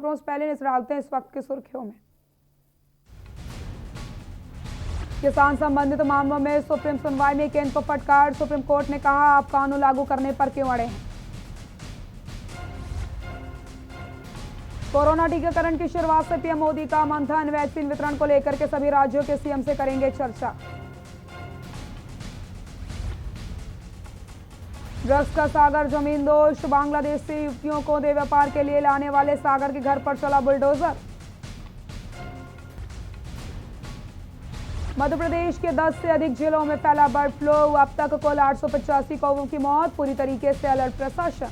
खबरों से पहले नजर डालते हैं इस वक्त की सुर्खियों में। किसान संबंधित मामलों में सुप्रीम सुनवाई में केंद्र को फटकार। सुप्रीम कोर्ट ने कहा, आप कानून लागू करने पर क्यों अड़े हैं। कोरोना टीकाकरण की शुरुआत से पीएम मोदी का मंथन। वैक्सीन वितरण को लेकर के सभी राज्यों के सीएम से करेंगे चर्चा। ड्रग्स का सागर जमीन दोष। बांग्लादेश से युवतियों को देह व्यापार के लिए लाने वाले सागर के घर पर चला बुलडोजर। मध्य प्रदेश के 10 से अधिक जिलों में फैला बर्ड फ्लू। अब तक कुल 885 कौवों की मौत। पूरी तरीके से अलर्ट प्रशासन।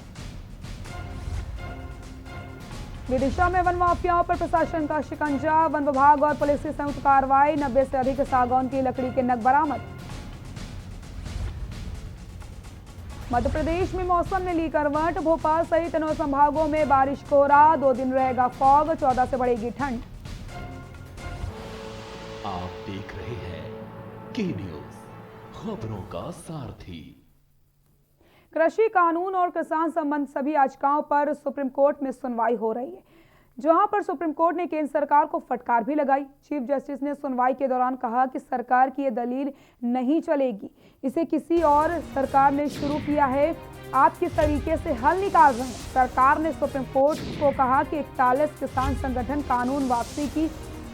विदिशा में वन माफियाओं पर प्रशासन का शिकंजा। वन विभाग और पुलिस की संयुक्त कार्रवाई। 90 से अधिक सागौन की लकड़ी के नग बरामद। मध्य प्रदेश में मौसम ने ली करवट। भोपाल सहित 9 संभागों में बारिश कोहरा। 2 दिन रहेगा फॉग। 14 से बढ़ेगी ठंड। आप देख रहे हैं के न्यूज, खबरों का सारथी। कृषि कानून और किसान संबंध सभी याचिकाओं पर सुप्रीम कोर्ट में सुनवाई हो रही है, जहां पर सुप्रीम कोर्ट ने केंद्र सरकार को फटकार भी लगाई। चीफ जस्टिस ने सुनवाई के दौरान कहा कि सरकार की यह दलील नहीं चलेगी, इसे किसी और सरकार ने शुरू किया है, आप किस तरीके से हल निकाल रहे हैं। सरकार ने सुप्रीम कोर्ट को कहा कि 41 किसान संगठन कानून वापसी की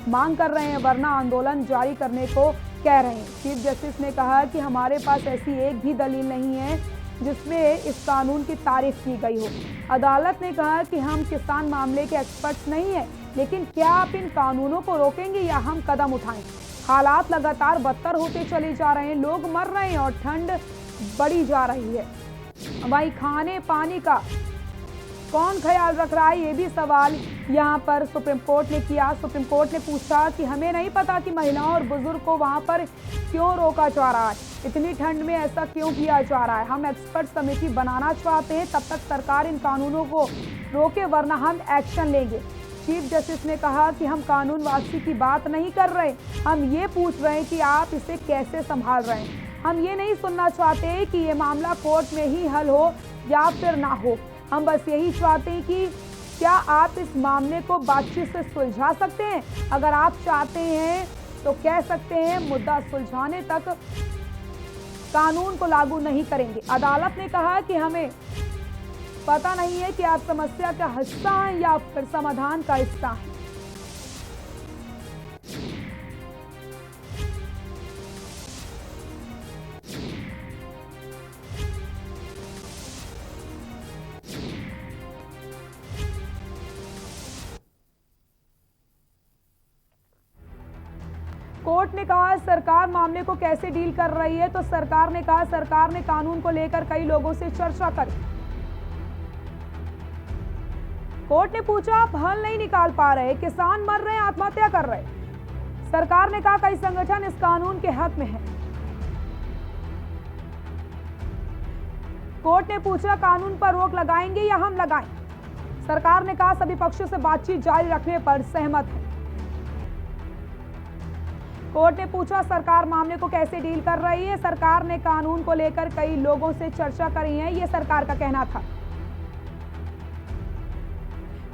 मांग कर रहे हैं, वरना आंदोलन जारी करने को कह रहे हैं। चीफ जस्टिस ने कहा कि हमारे पास ऐसी एक भी दलील नहीं है जिसमें इस कानून की तारीफ की गई हो। अदालत ने कहा कि हम किसान मामले के एक्सपर्ट नहीं हैं, लेकिन क्या आप इन कानूनों को रोकेंगे या हम कदम उठाएं। हालात लगातार बदतर होते चले जा रहे हैं, लोग मर रहे हैं और ठंड बढ़ी जा रही है। वहीं खाने पानी का कौन ख्याल रख रहा है, ये भी सवाल यहाँ पर सुप्रीम कोर्ट ने किया। सुप्रीम कोर्ट ने पूछा कि हमें नहीं पता कि महिलाओं और बुजुर्ग को वहाँ पर क्यों रोका जा रहा है, इतनी ठंड में ऐसा क्यों किया जा रहा है। हम एक्सपर्ट समिति बनाना चाहते हैं, तब तक सरकार इन कानूनों को रोके, वरना हम एक्शन लेंगे। चीफ जस्टिस ने कहा कि हम कानून वापसी की बात नहीं कर रहे, हम ये पूछ रहे हैं कि आप इसे कैसे संभाल रहे हैं। हम ये नहीं सुनना चाहते कि ये मामला कोर्ट में ही हल हो या फिर ना हो, हम बस यही चाहते हैं कि क्या आप इस मामले को बातचीत से सुलझा सकते हैं। अगर आप चाहते हैं तो कह सकते हैं मुद्दा सुलझाने तक कानून को लागू नहीं करेंगे। अदालत ने कहा कि हमें पता नहीं है कि आप समस्या का हिस्सा हैं या फिर समाधान का हिस्सा हैं। कोर्ट ने कहा सरकार मामले को कैसे डील कर रही है, तो सरकार ने कहा सरकार ने कानून को लेकर कई लोगों से चर्चा करी। कोर्ट ने पूछा आप हल नहीं निकाल पा रहे, किसान मर रहे हैं, आत्महत्या कर रहे। सरकार ने कहा कई संगठन इस कानून के हक में हैं। कोर्ट ने पूछा कानून पर रोक लगाएंगे या हम लगाएं। सरकार ने कहा सभी पक्षों से बातचीत जारी रखने पर सहमत है। कोर्ट ने पूछा सरकार मामले को कैसे डील कर रही है। सरकार ने कानून को लेकर कई लोगों से चर्चा करी है, ये सरकार का कहना था।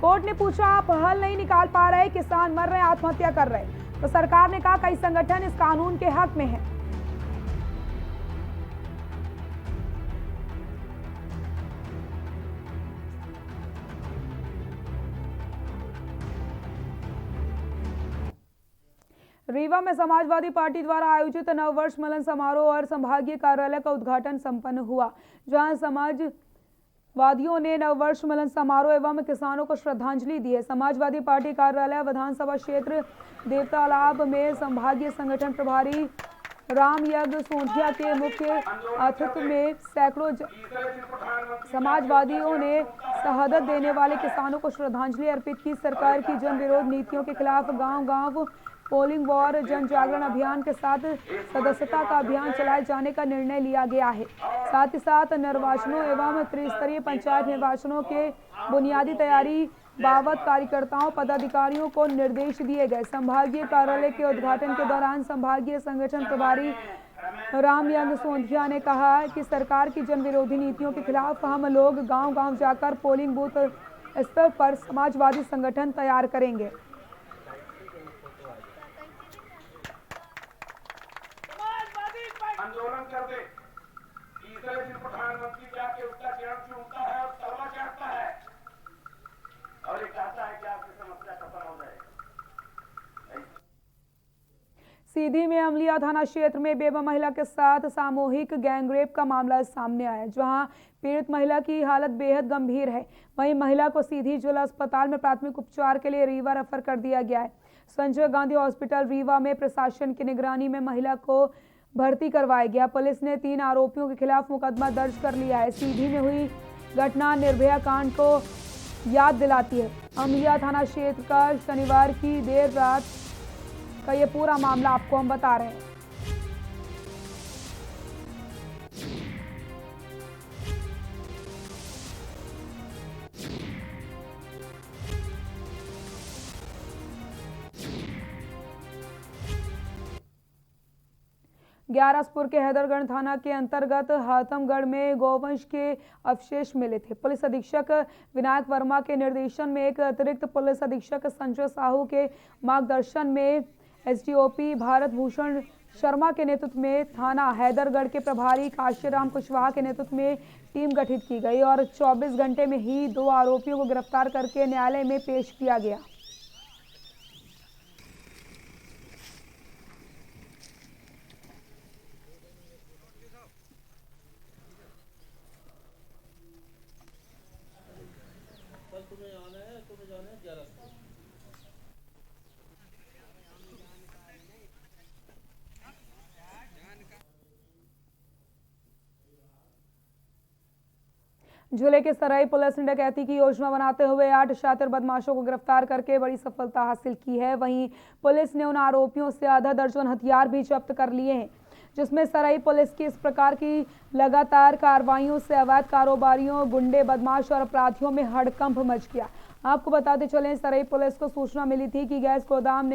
कोर्ट ने पूछा आप हल नहीं निकाल पा रहे, किसान मर रहे, आत्महत्या कर रहे, तो सरकार ने कहा कई संगठन इस कानून के हक में हैं। रीवा में समाजवादी पार्टी द्वारा आयोजित नववर्ष मिलन समारोह और संभागीय कार्यालय का उद्घाटन संपन्न हुआ, जहां समाजवादियों ने नववर्ष मिलन समारोह एवं किसानों को श्रद्धांजलि दी है। समाजवादी पार्टी कार्यालय विधानसभा क्षेत्र देवतालाब में संभागीय संगठन प्रभारी राम यज्ञ सोंधिया के मुख्य अतिथि में सैकड़ों समाजवादियों ने शहादत देने वाले किसानों को श्रद्धांजलि अर्पित की। सरकार की जन विरोध नीतियों के खिलाफ गांव-गांव पोलिंग वॉर जन जागरण अभियान के साथ सदस्यता का अभियान चलाए जाने का निर्णय लिया गया है। साथ ही साथ निर्वाचनों एवं त्रिस्तरीय पंचायत निर्वाचनों के बुनियादी तैयारी बाबत कार्यकर्ताओं पदाधिकारियों को निर्देश दिए गए। संभागीय कार्यालय के उद्घाटन के दौरान संभागीय संगठन प्रभारी राम यज्ञ सोंधिया ने कहा कि सरकार की जन विरोधी नीतियों के खिलाफ हम लोग गांव-गांव जाकर पोलिंग बूथ स्तर पर समाजवादी संगठन तैयार करेंगे। आंदोलन कर दे। तीसरे दिन प्रधानमंत्री जाके उसका चरण चूमता है और तलवा चढ़ता है और ये कहता है कि आपकी समस्या खत्म हो जाए। सीधी में अमलिया थाना क्षेत्र में बेवा महिला के साथ सामूहिक गैंगरेप का मामला सामने आया, जहां पीड़ित महिला की हालत बेहद गंभीर है। वहीं महिला को सीधी जिला अस्पताल में प्राथमिक उपचार के लिए रीवा रेफर कर दिया गया है। संजय गांधी हॉस्पिटल रीवा में प्रशासन की निगरानी में महिला को भर्ती करवाया गया। पुलिस ने 3 आरोपियों के खिलाफ मुकदमा दर्ज कर लिया है। सीधी में हुई घटना निर्भया कांड को याद दिलाती है। अमलिया थाना क्षेत्र का शनिवार की देर रात का ये पूरा मामला आपको हम बता रहे हैं। 11 के हैदरगढ़ थाना के अंतर्गत हाथमगढ़ में गौवंश के अवशेष मिले थे। पुलिस अधीक्षक विनायक वर्मा के निर्देशन में एक अतिरिक्त पुलिस अधीक्षक संजय साहू के मार्गदर्शन में एसडीओपी भारत भूषण शर्मा के नेतृत्व में थाना हैदरगढ़ के प्रभारी काशीराम कुशवाहा के नेतृत्व में टीम गठित की गई और 24 घंटे में ही 2 आरोपियों को गिरफ्तार करके न्यायालय में पेश किया गया। जिले के सराय पुलिस ने डकैती की योजना बनाते हुए 8 शातिर बदमाशों को गिरफ्तार करके बड़ी सफलता हासिल की है। वहीं पुलिस ने उन आरोपियों से आधा दर्जन हथियार भी जब्त कर लिए हैं, जिसमें सराय पुलिस की इस प्रकार की लगातार कार्रवाइयों से अवैध कारोबारियों, गुंडे, बदमाश और अपराधियों में हड़कंप मच गया। आपको बताते चलें, सराय पुलिस को सूचना मिली थी कि गैस गोदाम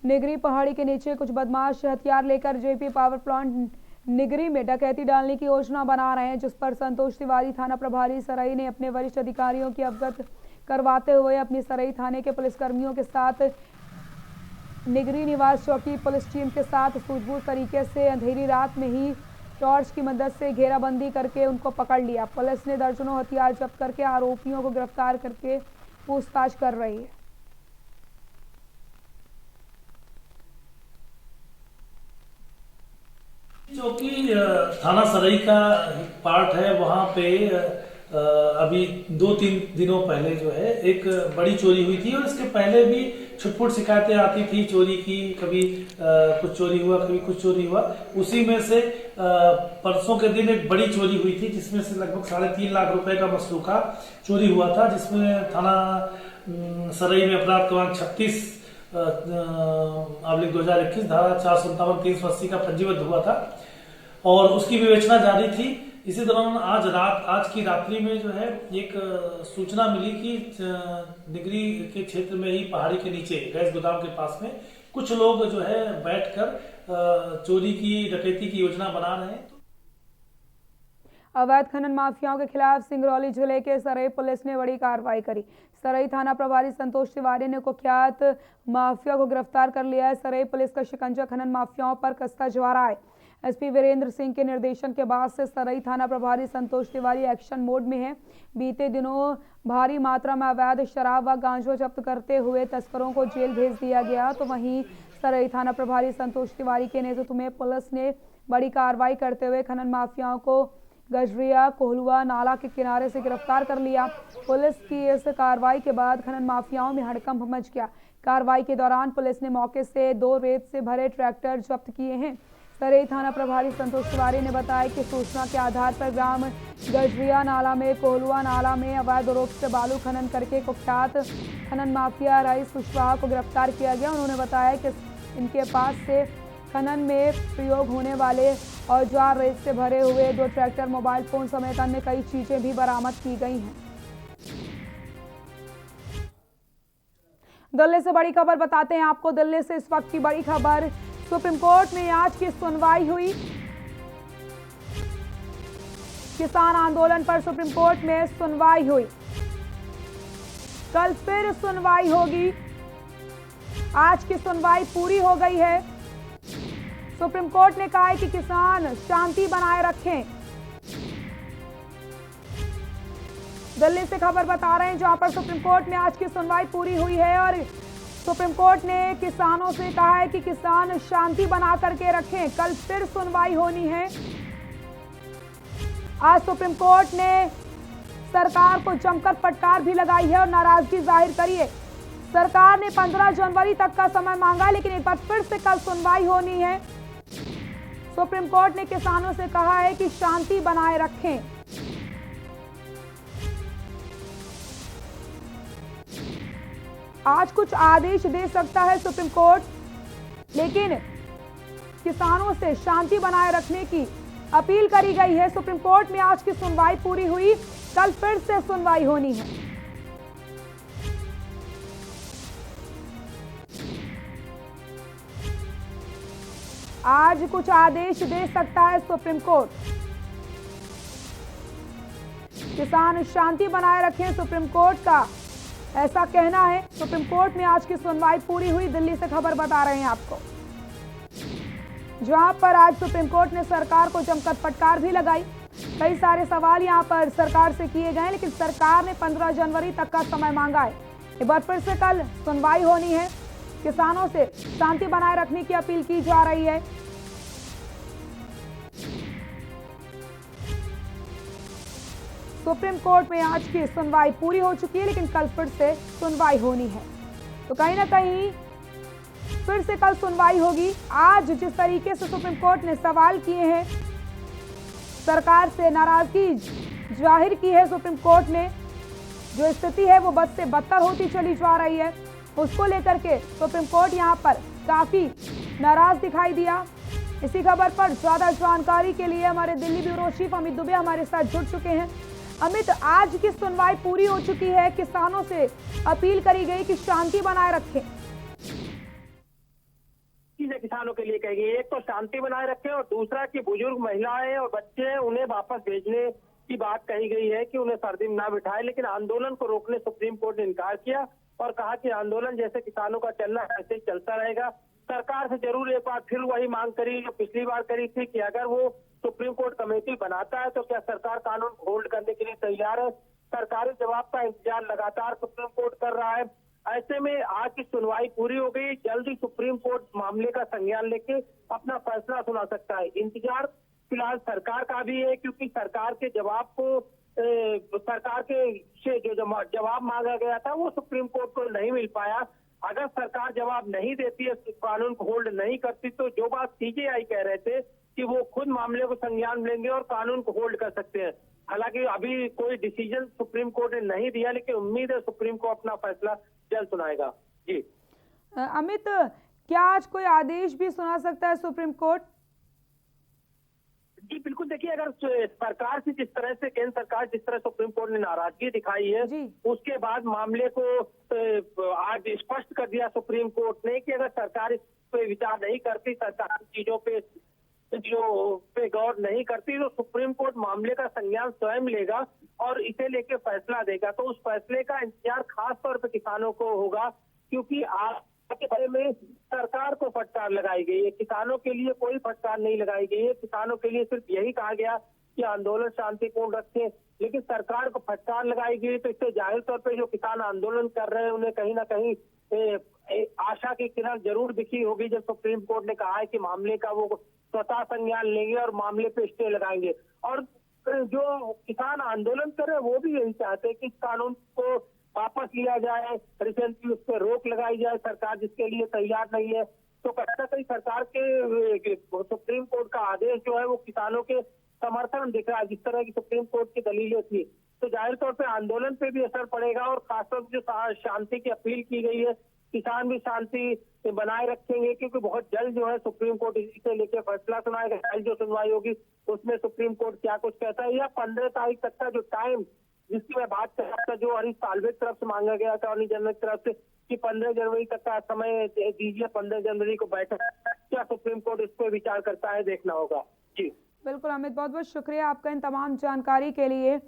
निगरी पहाड़ी के नीचे कुछ बदमाश हथियार लेकर जेपी पावर प्लांट निगरी में डकैती डालने की योजना बना रहे हैं, जिस पर संतोष तिवारी थाना प्रभारी सराय ने अपने वरिष्ठ अधिकारियों की अवगत करवाते हुए अपनी सराय थाने के पुलिसकर्मियों के साथ निगरी निवास चौकी पुलिस टीम के साथ सूझबूझ तरीके से अंधेरी रात में ही टॉर्च की मदद से घेराबंदी करके उनको पकड़ लिया। पुलिस ने दर्जनों हथियार जब्त करके आरोपियों को गिरफ्तार करके पूछताछ कर रही है। चौकी थाना सराय का पार्ट है, वहाँ पे अभी 2-3 दिनों पहले जो है एक बड़ी चोरी हुई थी और इसके पहले भी छुटपुट शिकायतें आती थी चोरी की। कभी कुछ चोरी हुआ, कभी कुछ चोरी हुआ। उसी में से परसों के दिन एक बड़ी चोरी हुई थी, जिसमें से लगभग 3.5 लाख रुपए का मसरूका चोरी हुआ था, जिसमें थाना सराय में अपराध क्रमांक 36/2021 धारा 457-380 का पंजीबद्ध हुआ था और उसकी विवेचना जारी थी। इसी दौरान आज की रात्रि में जो है एक सूचना मिली कि निगरी के क्षेत्र में ही पहाड़ी के नीचे गैस गोदाम के पास में कुछ लोग जो है बैठकर चोरी की, डकैती की योजना बना रहे हैं। अवैध खनन माफियाओं के खिलाफ सिंगरौली जिले के सराय पुलिस ने बड़ी कार्रवाई करी। सराय थाना प्रभारी संतोष तिवारी ने कुख्यात माफिया को गिरफ्तार कर लिया है। सराय पुलिस का शिकंजा खनन माफियाओं पर कसता जा रहा है। एसपी वीरेंद्र सिंह के निर्देशन के बाद से सराय थाना प्रभारी संतोष तिवारी एक्शन मोड में है। बीते दिनों भारी मात्रा में अवैध शराब व गांजा जब्त करते हुए तस्करों को जेल भेज दिया गया। तो वहीं सराय थाना प्रभारी संतोष तिवारी के नेतृत्व में पुलिस ने बड़ी कार्रवाई करते हुए खनन माफियाओं को गजरिया कोहलुआ नाला के किनारे से गिरफ्तार कर लिया। पुलिस की इस कार्रवाई के बाद खनन माफियाओं में हड़कंप मच गया। कार्रवाई के दौरान पुलिस ने मौके से 2 रेत से भरे ट्रैक्टर जब्त किए हैं। सराय थाना प्रभारी संतोष तिवारी ने बताया कि सूचना के आधार पर ग्राम गजरिया नाला में कोहलुआ नाला में अवैध रूप से बालू खनन करके कुख्यात खनन माफिया राइस कुशवाहा को गिरफ्तार किया गया। उन्होंने बताया कि इनके पास से खनन में प्रयोग होने वाले औजार, रेत से भरे हुए 2 ट्रैक्टर, मोबाइल फोन समेत अन्य कई चीजें भी बरामद की गई हैं। दिल्ली से बड़ी खबर बताते हैं आपको। दिल्ली से इस वक्त की बड़ी खबर, सुप्रीम कोर्ट में आज की सुनवाई हुई। किसान आंदोलन पर सुप्रीम कोर्ट में सुनवाई हुई। कल फिर सुनवाई होगी। आज की सुनवाई पूरी हो गई है। सुप्रीम कोर्ट ने कहा है कि किसान शांति बनाए रखें। दिल्ली से खबर बता रहे हैं, जहां पर सुप्रीम कोर्ट में आज की सुनवाई पूरी हुई है और सुप्रीम कोर्ट ने किसानों से कहा है कि किसान शांति बना करके रखें। कल फिर सुनवाई होनी है। आज सुप्रीम कोर्ट ने सरकार को जमकर फटकार भी लगाई है और नाराजगी जाहिर करी है। सरकार ने 15 जनवरी तक का समय मांगा, लेकिन एक बार फिर से कल सुनवाई होनी है। सुप्रीम कोर्ट ने किसानों से कहा है कि शांति बनाए रखें। आज कुछ आदेश दे सकता है सुप्रीम कोर्ट, लेकिन किसानों से शांति बनाए रखने की अपील करी गई है। सुप्रीम कोर्ट में आज की सुनवाई पूरी हुई, कल फिर से सुनवाई होनी है। आज कुछ आदेश दे सकता है सुप्रीम कोर्ट। किसान शांति बनाए रखें, सुप्रीम कोर्ट का ऐसा कहना है। सुप्रीम कोर्ट में आज की सुनवाई पूरी हुई। दिल्ली से खबर बता रहे हैं आपको, जहां पर आज सुप्रीम कोर्ट ने सरकार को जमकर फटकार भी लगाई। कई सारे सवाल यहां पर सरकार से किए गए, लेकिन सरकार ने 15 जनवरी तक का समय मांगा है। एक बार फिर से कल सुनवाई होनी है। किसानों से शांति बनाए रखने की अपील की जा रही है। सुप्रीम कोर्ट में आज की सुनवाई पूरी हो चुकी है, लेकिन कल फिर से सुनवाई होनी है। तो कहीं ना कहीं फिर से कल सुनवाई होगी। आज जिस तरीके से सुप्रीम कोर्ट ने सवाल किए हैं, सरकार से नाराजगी जाहिर की है सुप्रीम कोर्ट ने, जो स्थिति है वो बद से बदतर होती चली जा रही है, उसको लेकर के सुप्रीम कोर्ट यहां पर काफी नाराज दिखाई दिया। इसी खबर पर ज्यादा जानकारी के लिए हमारे दिल्ली ब्यूरो चीफ अमित दुबे हमारे साथ जुड़ चुके हैं। अमित, आज की सुनवाई पूरी हो चुकी है। किसानों से अपील करी गई कि शांति बनाए रखें। चीजें किसानों के लिए कही गई, एक तो शांति बनाए रखें और दूसरा कि बुजुर्ग महिलाएं और बच्चे उन्हें वापस भेजने की बात कही गई है कि उन्हें सर्दी में ना बिठाए। लेकिन आंदोलन को रोकने सुप्रीम कोर्ट ने इनकार किया और कहा कि आंदोलन जैसे किसानों का चलना है ऐसे ही चलता रहेगा। सरकार से जरूर एक बार फिर वही मांग करी जो पिछली बार करी थी कि अगर वो सुप्रीम कोर्ट कमेटी बनाता है तो क्या सरकार कानून होल्ड करने के लिए तैयार है। सरकारी जवाब का इंतजार लगातार सुप्रीम कोर्ट कर रहा है। ऐसे में आज की सुनवाई पूरी हो गई। जल्द ही सुप्रीम कोर्ट मामले का संज्ञान लेके अपना फैसला सुना सकता है। इंतजार फिलहाल सरकार का भी है, क्योंकि सरकार के जवाब को सरकार के से जो जवाब मांगा गया था वो सुप्रीम कोर्ट को नहीं मिल पाया। अगर सरकार जवाब नहीं देती है, कानून को होल्ड नहीं करती, तो जो बात सीजेआई कह रहे थे कि वो खुद मामले को संज्ञान लेंगे और कानून को होल्ड कर सकते हैं। हालांकि अभी कोई डिसीजन सुप्रीम कोर्ट ने नहीं दिया, लेकिन उम्मीद है सुप्रीम कोर्ट अपना फैसला जल्द सुनाएगा। जी अमित, क्या आज कोई आदेश भी सुना सकता है सुप्रीम कोर्ट? जी बिल्कुल, देखिए अगर सरकार से जिस तरह से केंद्र सरकार जिस तरह सुप्रीम कोर्ट ने नाराजगी दिखाई है, उसके बाद मामले को आज स्पष्ट कर दिया सुप्रीम कोर्ट ने कि अगर सरकार इस पे विचार नहीं करती, सरकार चीजों पे गौर नहीं करती, तो सुप्रीम कोर्ट मामले का संज्ञान स्वयं लेगा और इसे लेके फैसला देगा। तो उस फैसले का इंतजार खास तौर पे किसानों को होगा, क्योंकि आज के बारे में सरकार को फटकार लगाई गई है। किसानों के लिए कोई फटकार नहीं लगाई गई है। किसानों के लिए सिर्फ यही कहा गया कि आंदोलन शांतिपूर्ण रखें, लेकिन सरकार को फटकार लगाई गई। तो इससे जाहिर तौर पे जो किसान आंदोलन कर रहे हैं उन्हें कहीं ना कहीं आशा की किरण जरूर दिखी होगी, जब सुप्रीम कोर्ट ने कहा है कि मामले का वो स्वतः संज्ञान लेंगे और मामले पे स्टे लगाएंगे। और जो किसान आंदोलन कर रहे हैं वो भी यही चाहते हैं कि इस कानून को वापस लिया जाए, रिसेंटली उस पर रोक लगाई जाए। सरकार जिसके लिए तैयार नहीं है, तो कहीं ना कहीं सरकार के सुप्रीम कोर्ट का आदेश जो है वो किसानों के समर्थन दिख रहा है। जिस तरह की सुप्रीम कोर्ट की दलीलें थी, तो जाहिर तौर पे आंदोलन पे भी असर पड़ेगा और खासतौर से जो शांति की अपील की गई है, किसान भी शांति बनाए रखेंगे, क्योंकि बहुत जल्द जो है सुप्रीम कोर्ट इसे लेकर फैसला सुनाएगा। कल जो सुनवाई होगी उसमें सुप्रीम कोर्ट क्या कुछ कहता है, या 15 तारीख तक का जो टाइम जिसकी मैं बात कर रहा था, जो हरीश साल्वे की तरफ से मांगा गया था अटॉर्नी जनरल की तरफ से कि 15 जनवरी तक का समय दीजिए, 15 जनवरी को बैठक, क्या सुप्रीम कोर्ट इस पर विचार करता है, देखना होगा। जी बिल्कुल अमित, बहुत बहुत शुक्रिया आपका इन तमाम जानकारी के लिए।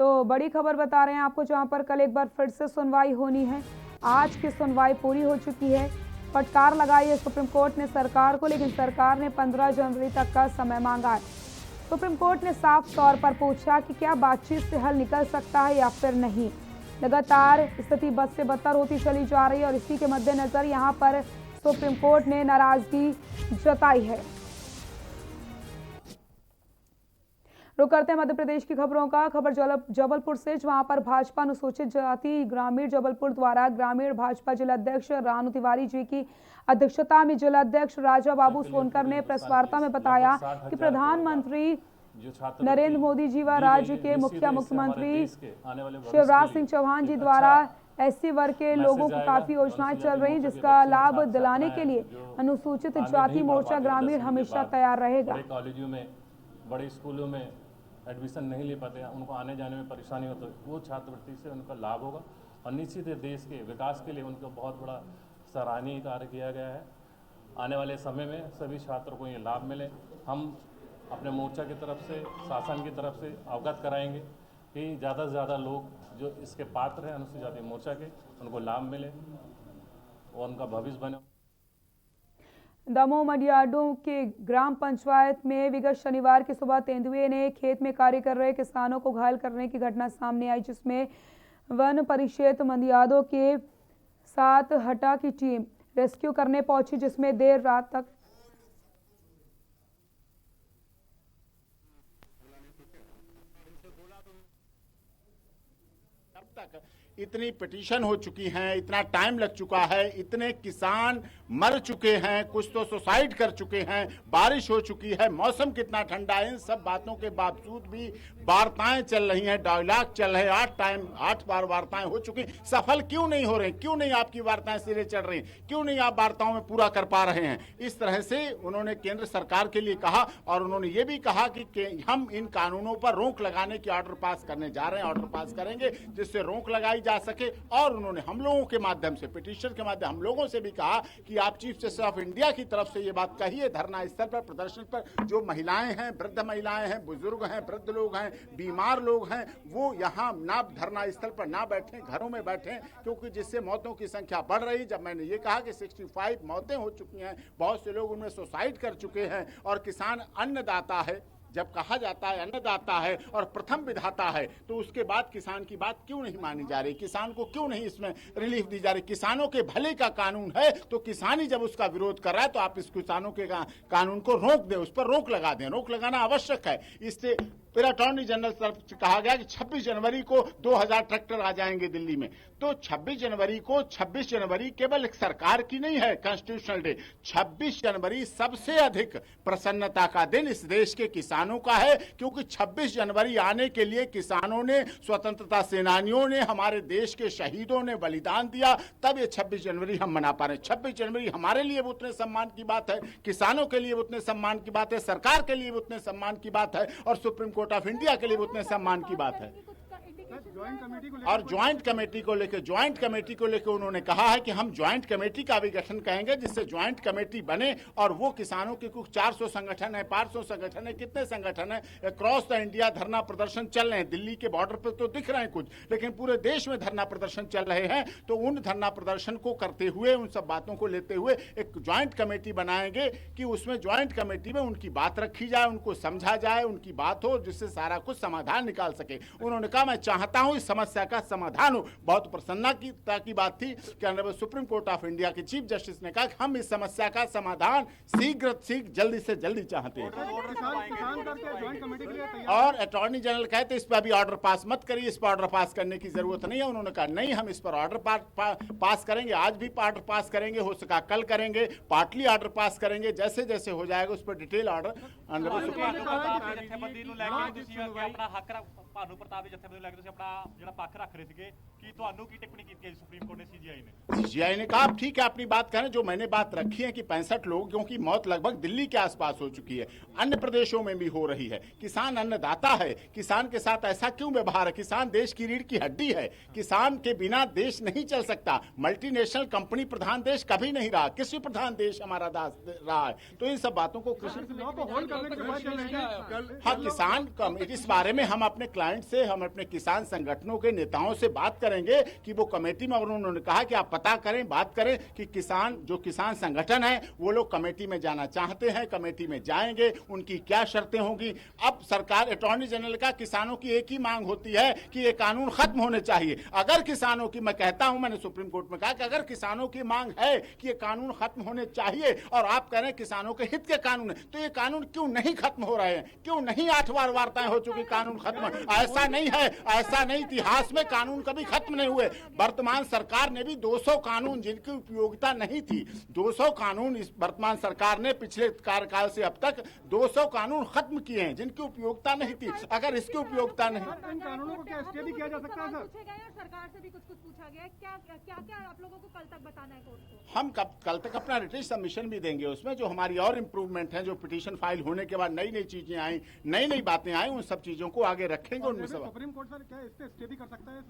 तो बड़ी खबर बता रहे हैं आपको, जहां पर कल एक बार फिर से सुनवाई होनी है। आज की सुनवाई पूरी हो चुकी है। फटकार लगाई है सुप्रीम कोर्ट ने सरकार को, लेकिन सरकार ने 15 जनवरी तक का समय मांगा है। सुप्रीम कोर्ट ने साफ तौर पर पूछा कि क्या बातचीत से हल निकल सकता है या फिर नहीं। लगातार स्थिति बद से बदतर होती चली जा रही है और इसी के मद्देनजर यहां पर सुप्रीम कोर्ट ने नाराजगी जताई है। रुक करते हैं मध्य प्रदेश की खबरों का। खबर जबलपुर से, जहां पर भाजपा अनुसूचित जाति ग्रामीण जबलपुर द्वारा ग्रामीण भाजपा जिलाध्यक्ष रानू तिवारी जी की अध्यक्षता में जिलाध्यक्ष राजा बाबू सोनकर ने प्रेस वार्ता में बताया कि प्रधानमंत्री नरेंद्र मोदी जी व राज्य के मुख्यमंत्री शिवराज सिंह चौहान जी द्वारा एससी वर्ग के लोगों को काफी योजनाएं चल रही हैं, जिसका लाभ दिलाने के लिए अनुसूचित जाति मोर्चा ग्रामीण हमेशा तैयार रहेगा। कॉलेजों में, बड़े स्कूलों में एडमिशन नहीं ले पाते हैं, उनको आने जाने में परेशानी होती है, वो छात्रवृत्ति से उनका लाभ होगा और निश्चित ही देश के विकास के लिए उनको बहुत बड़ा सराहनीय कार्य किया गया है। आने वाले समय में सभी छात्रों को ये लाभ मिले। हम अपने मोर्चा की तरफ से, शासन की तरफ से अवगत कराएंगे कि ज़्यादा से ज़्यादा लोग जो इसके पात्र हैं अनुसूचित जाति मोर्चा के, उनको लाभ मिले और उनका भविष्य बने। दमोह मडियाडो के ग्राम पंचायत में विगत शनिवार की सुबह तेंदुए ने खेत में कार्य कर रहे किसानों को घायल करने की घटना सामने आई, जिसमें वन परिक्षेत्र मडियाडो के साथ हटा की टीम रेस्क्यू करने पहुंची, जिसमें देर रात तक इतनी पिटीशन हो चुकी हैं, इतना टाइम लग चुका है, इतने किसान मर चुके हैं, कुछ तो सुसाइड कर चुके हैं, बारिश हो चुकी है, मौसम कितना ठंडा है, इन सब बातों के बावजूद भी वार्ताएं चल रही हैं, डायलॉग चल रहे हैं, 8 बार वार्ताएं हो चुकी। सफल क्यों नहीं हो रहे? क्यों नहीं आपकी वार्ताएं सिरे चढ़ रही? क्यों नहीं आप वार्ताओं में पूरा कर पा रहे हैं? इस तरह से उन्होंने केंद्र सरकार के लिए कहा और उन्होंने ये भी कहा कि हम इन कानूनों पर रोक लगाने की ऑर्डर पास करने जा रहे हैं, ऑर्डर पास करेंगे जिससे रोक लगाई जा सके। और उन्होंने हम लोगों के माध्यम से, पिटीशन के माध्यम हम लोगों से भी कहा कि आप चीफ जस्टिस ऑफ इंडिया की तरफ से ये बात कहिए, धरना स्थल पर, प्रदर्शन पर जो महिलाएं हैं, वृद्ध महिलाएं हैं, बुजुर्ग हैं, वृद्ध लोग हैं, बीमार लोग हैं, वो यहाँ ना धरना स्थल पर ना बैठे, घरों में बैठे, क्योंकि जिससे मौतों की संख्या बढ़ रही। जब मैंने ये कहा कि 65 मौतें हो चुकी हैं, बहुत से लोग उनमें सुसाइड कर चुके हैं और किसान अन्नदाता है, जब कहा जाता है अन्नदाता है और प्रथम विधाता है, तो उसके बाद किसान की बात क्यों नहीं मानी जा रही? किसान को क्यों नहीं इसमें रिलीफ दी जा रही? किसानों के भले का कानून है, तो किसान ही जब उसका विरोध कर रहा है तो आप इस किसानों के कानून को रोक दें, उस पर रोक लगा दें। रोक लगाना आवश्यक है। इससे फिर अटॉर्नी जनरल तरफ से कहा गया कि 26 जनवरी को 2000 ट्रैक्टर आ जाएंगे दिल्ली में। तो 26 जनवरी केवल एक सरकार की नहीं है कॉन्स्टिट्यूशनल डे। 26 जनवरी सबसे अधिक प्रसन्नता का दिन इस देश के किसानों का है, क्योंकि 26 जनवरी आने के लिए किसानों ने, स्वतंत्रता सेनानियों ने, हमारे देश के शहीदों ने बलिदान दिया, तब ये 26 जनवरी हम मना पा रहे हैं। 26 जनवरी हमारे लिए भी उतने सम्मान की बात है, किसानों के लिए भी उतने सम्मान की बात है, सरकार के लिए भी उतने सम्मान की बात है और सुप्रीम कोर्ट ऑफ इंडिया के लिए भी उतने सम्मान की बात है। और ज्वाइंट कमेटी को लेकर उन्होंने कहा है कि हम ज्वाइंट कमेटी का भी गठन करेंगे, जिससे ज्वाइंट कमेटी बने और वो किसानों के कुछ 400 संगठन है, 500 संगठन है, कितने संगठन है, अक्रॉस द इंडिया धरना प्रदर्शन चल रहे हैं। दिल्ली के बॉर्डर पर तो दिख रहे हैं कुछ, लेकिन पूरे देश में धरना प्रदर्शन चल रहे हैं। तो उन धरना प्रदर्शन को करते हुए, उन सब बातों को लेते हुए एक ज्वाइंट कमेटी बनाएंगे कि उसमें ज्वाइंट कमेटी में उनकी बात रखी जाए, उनको समझा जाए, उनकी बात हो, जिससे सारा कुछ समाधान निकाल सके। उन्होंने कहा मैं चाहता हूं इस समस्या का समाधान हो। बहुत प्रसन्नता की बात थी कि honourable supreme court of India के चीफ जस्टिस ने कहा कि हम इस समस्या का समाधान शीघ्र जल्दी से जल्दी चाहते हैं। और अटॉर्नी जनरल कहते इस पर अभी ऑर्डर पास मत करिए, इस पर ऑर्डर पास करने की जरूरत नहीं है। उन्होंने कहा नहीं, हम इस पर ऑर्डर पास करेंगे, आज भी ऑर्डर पास करेंगे, हो सका कल करेंगे, पार्टली ऑर्डर पास करेंगे, जैसे जैसे हो जाएगा उस पर डिटेल ऑर्डर ऑनरेबल ਜਥੇਬੰਦੀ ਨੂੰ ਲੈ ਕੇ ਤੁਸੀਂ ਆਪਣਾ ਹੱਕ ਭਾਨੂ ਪ੍ਰਤਾਪ ਦੀ ਜਥੇਬੰਦੀ ਨੂੰ ਲੈ ਕੇ ਤੁਸੀਂ ਆਪਣਾ ਜਿਹੜਾ ਪੱਖ ਰੱਖ ਰਹੇ ਸੀਗੇ, कि ਤੁਹਾਨੂੰ ਕੀ ਟਿੱਪਣੀ ਕੀਤੀ ਹੈ ਸੁਪਰੀਮ ਕੋਰਟ ਨੇ ਸੀਜੀਆਈ ने सीजीआई ने कहा आप ठीक है अपनी बात करें, जो मैंने बात रखी है कि 65 लोगों की मौत लगभग दिल्ली के आसपास हो चुकी है, अन्य प्रदेशों में भी हो रही है। किसान अन्नदाता है, किसान के साथ ऐसा क्यों व्यवहार है? किसान देश की रीढ़ की हड्डी है, किसान के बिना देश नहीं चल सकता। मल्टीनेशनल कंपनी प्रधान देश कभी नहीं रहा, कृषि प्रधान देश हमारा रहा है। तो इन सब बातों को हाँ, किसान इस बारे में हम अपने क्लाइंट से, हम अपने किसान संगठनों के नेताओं से बात करेंगे कि वो कमेटी में, और उन्होंने कहा कि आप पता करें, बात करें कि किसान जो किसान संगठन है वो लोग कमेटी में जाना चाहते हैं, कमेटी में जाएंगे, उनकी क्या शर्तें होंगी। अब सरकार, अटॉर्नी जनरल का किसानों की एक ही मांग होती है कि ये कानून खत्म होने चाहिए। अगर किसानों की, मैं कहता हूं, मैंने सुप्रीम कोर्ट में कहा कि अगर किसानों की मांग है कि ये कानून खत्म होने चाहिए और आप कह रहे हैं किसानों के हित के कानून है, तो ये कानून क्यों नहीं खत्म हो रहे हैं? क्यों नहीं 8 बार वार्ताएं हो चुकी, कानून खत्म? ऐसा नहीं है, ऐसा नहीं, इतिहास में कानून कभी खत्म नहीं हुए। वर्तमान सरकार ने भी 200 कानून जिनकी उपयोगिता नहीं थी, 200 कानून इस वर्तमान सरकार ने पिछले कार्यकाल से अब तक 200 कानून खत्म किए हैं जिनकी उपयोगिता नहीं थी। अगर इसकी उपयोगिता नहीं, इन कानूनों को क्या स्टे भी किया जा सकता है सर? पूछे गए और सरकार से भी कुछ पूछा गया है, क्या आप लोगों को कल तक बताना है कोर्ट को? हम कल तक अपना रिटन सबमिशन भी देंगे, उसमें जो हमारी और इम्प्रूवमेंट है, जो पिटीशन फाइल होने के बाद नई नई चीजें आई, नई नई बातें आई, उन सब चीजों को आगे रखेंगे। उनमें सब सुप्रीम कोर्ट सर क्या स्टे भी कर सकता है?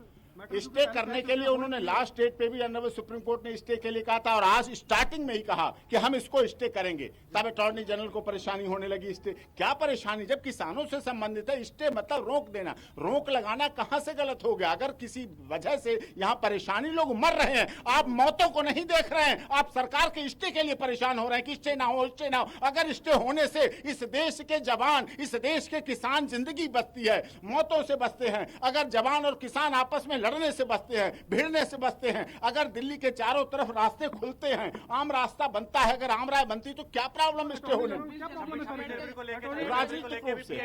स्टे करने के लिए उन्होंने लास्ट डेट पे भी ऑनरेबल सुप्रीम कोर्ट ने स्टे के लिए कहा था, और आज स्टार्टिंग में ही कहा कि हम इसको स्टे करेंगे। तब अटॉर्नी जनरल को परेशानी होने लगी। स्टे क्या परेशानी? जब किसानों से संबंधित है, स्टे मतलब रोक देना, रोक लगाना कहां से गलत हो गया? अगर किसी वजह से यहां परेशानी, लोग मर रहे हैं, आप मौतों को नहीं देख रहे हैं, आप सरकार के स्टे के लिए परेशान हो रहे हैं कि स्टे ना हो, स्टे ना हो। अगर स्टे होने से इस देश के जवान, इस देश के किसान जिंदगी बचती है, मौतों से बचते हैं। अगर जवान और किसान आपस में लड़ने से बचते हैं, भिड़ने से बचते हैं, अगर दिल्ली के चारों तरफ रास्ते खुलते हैं, आम रास्ता बनता है, अगर आम राय बनती तो क्या प्रॉब्लम स्टे होने? राजनीतिक रूप से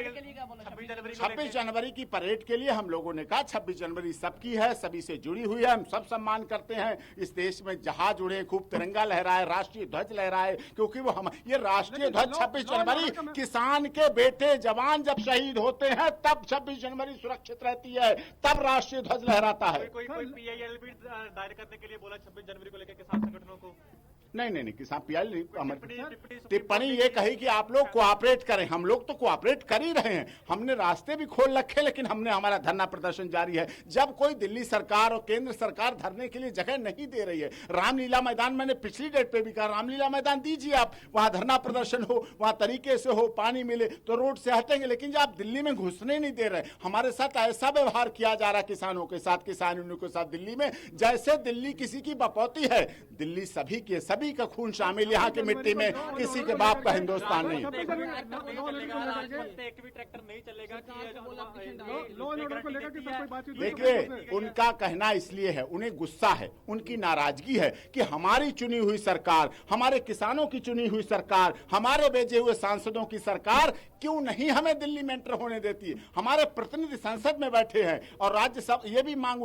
26 जनवरी की परेड के लिए हम लोगों ने कहा 26 जनवरी सबकी है, सभी से जुड़ी हुई है, हम सब सम्मान करते हैं। इस देश में जहाज उड़े, खूब तिरंगा लहराए, राष्ट्रीय ध्वज लहराए, क्योंकि वो हम, ये राष्ट्रीय ध्वज 26 जनवरी, किसान के बेटे जवान जब शहीद होते हैं तब 26 जनवरी सुरक्षित रहती है, तब राष्ट्रीय ध्वज लहराता है। कोई PIL भी दायर करने के लिए बोला 26 जनवरी को लेकर किसान संगठनों को? नहीं, किसान PIL टिप्पणी ये कही कि आप लोग कोऑपरेट करें। हम लोग तो कोऑपरेट कर ही रहे हैं, हमने रास्ते भी खोल रखे, लेकिन हमने, हमारा धरना प्रदर्शन जारी है। जब कोई दिल्ली सरकार और केंद्र सरकार धरने के लिए जगह नहीं दे रही है, रामलीला मैदान, मैंने पिछली डेट पे भी कहा, रामलीला मैदान दीजिए आप, वहां धरना प्रदर्शन हो, वहां तरीके से हो, पानी मिले तो रोड से हटेंगे। लेकिन जब आप दिल्ली में घुसने नहीं दे रहे, हमारे साथ ऐसा व्यवहार किया जा रहा है किसानों के साथ, किसान यूनियन के साथ दिल्ली में, जैसे दिल्ली किसी की बकौती है। दिल्ली सभी के, सभी का खून शामिल, यहाँ की मिट्टी में किसी के बाप का हिंदुस्तान नहीं। एक भी ट्रैक्टर नहीं चलेगा कि देखिए, उनका कहना इसलिए है, उन्हें गुस्सा है, उनकी नाराजगी है कि हमारी चुनी हुई सरकार, हमारे किसानों की चुनी हुई सरकार, हमारे भेजे हुए सांसदों की सरकार क्यों नहीं हमें दिल्ली में एंटर होने देती है। हमारे प्रतिनिधि संसद में बैठे हैं और राज्यसभा, ये भी मांग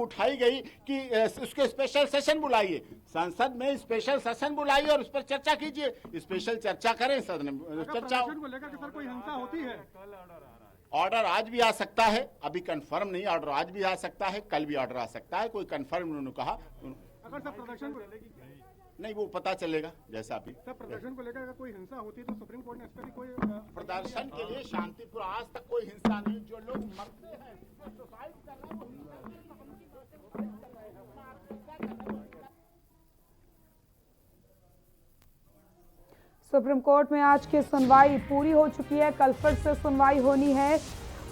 उठाई गई कि उसके स्पेशल सेशन बुलाइए, संसद में स्पेशल सेशन बुलाइए और उस पर चर्चा कीजिए, स्पेशल चर्चा करें सदन में, चर्चा को लेकर के सर कोई हिंसा होती है? ऑर्डर आज भी आ सकता है, अभी कंफर्म नहीं, ऑर्डर आज भी आ सकता है, कल भी ऑर्डर आ सकता है, कोई कंफर्म उन्होंने कहा। अगर सब प्रदर्शन को नहीं, वो पता चलेगा जैसा भी। सब प्रदर्शन को लेकर अगर कोई हिंसा होती है तो सुप्रीम कोर्ट ने इस पर भी कोई प्रदर्शन के लिए शांतिपूर्ण, आज तक कोई हिंसा नहीं, जो लोग मरते हैं, सुसाइड कर रहे हैं, सुप्रीम कोर्ट में आज की सुनवाई पूरी हो चुकी है, कल फिर से सुनवाई होनी है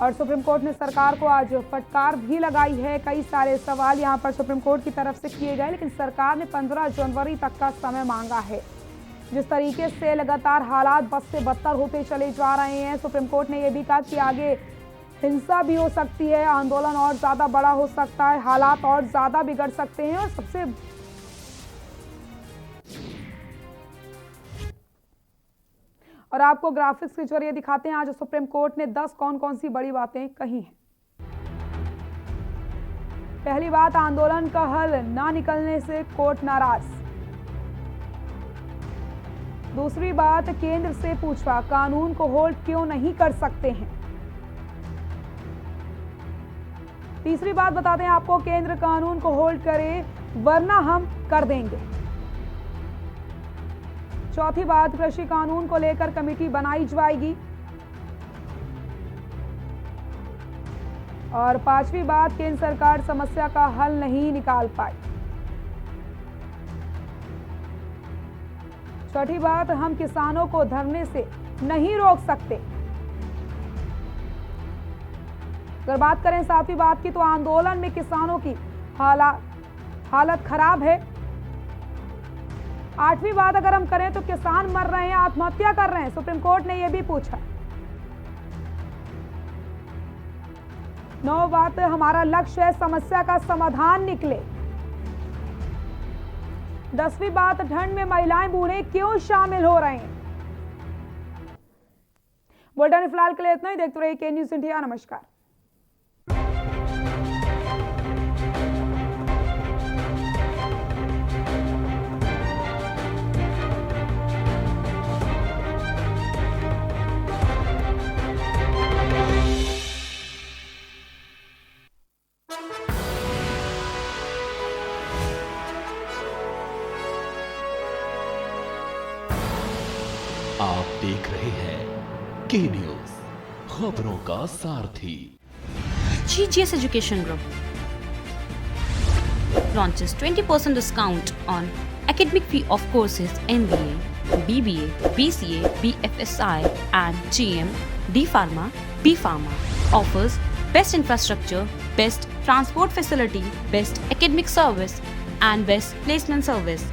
और सुप्रीम कोर्ट ने सरकार को आज फटकार भी लगाई है। कई सारे सवाल यहां पर सुप्रीम कोर्ट की तरफ से किए गए, लेकिन सरकार ने 15 जनवरी तक का समय मांगा है। जिस तरीके से लगातार हालात बद से बदतर होते चले जा रहे हैं, सुप्रीम कोर्ट ने यह भी कहा कि आगे हिंसा भी हो सकती है, आंदोलन और ज्यादा बड़ा हो सकता है, हालात और ज्यादा बिगड़ सकते हैं। और सबसे और आपको ग्राफिक्स के जरिए दिखाते हैं आज सुप्रीम कोर्ट ने 10 कौन सी बड़ी बातें कही हैं। पहली बात, आंदोलन का हल ना निकलने से कोर्ट नाराज। दूसरी बात, केंद्र से पूछा कानून को होल्ड क्यों नहीं कर सकते हैं। तीसरी बात बताते हैं आपको, केंद्र कानून को होल्ड करे वरना हम कर देंगे। चौथी बात, कृषि कानून को लेकर कमेटी बनाई जाएगी। और पांचवी बात, केंद्र सरकार समस्या का हल नहीं निकाल पाई। छठी बात, हम किसानों को धरने से नहीं रोक सकते। अगर बात करें सातवीं बात की, तो आंदोलन में किसानों की हालत खराब है। आठवीं बात अगर हम करें तो किसान मर रहे हैं, आत्महत्या कर रहे हैं, सुप्रीम कोर्ट ने यह भी पूछा। नौ बात, हमारा लक्ष्य है समस्या का समाधान निकले। 10वीं बात, ठंड में महिलाएं बूढ़े क्यों शामिल हो रहे हैं। बुलेटिन में फिलहाल के लिए इतना ही। देखते रहिए के न्यूज़ इंडिया। नमस्कार। आप देख रहे हैं के न्यूज़, खबरों का सारथी। GGS Education Group launches 20% discount on academic fee of courses MBA, BBA, BCA, BFSI and GM, D Pharma, B Pharma. Offers best infrastructure, best transport facility, best academic service and best placement service.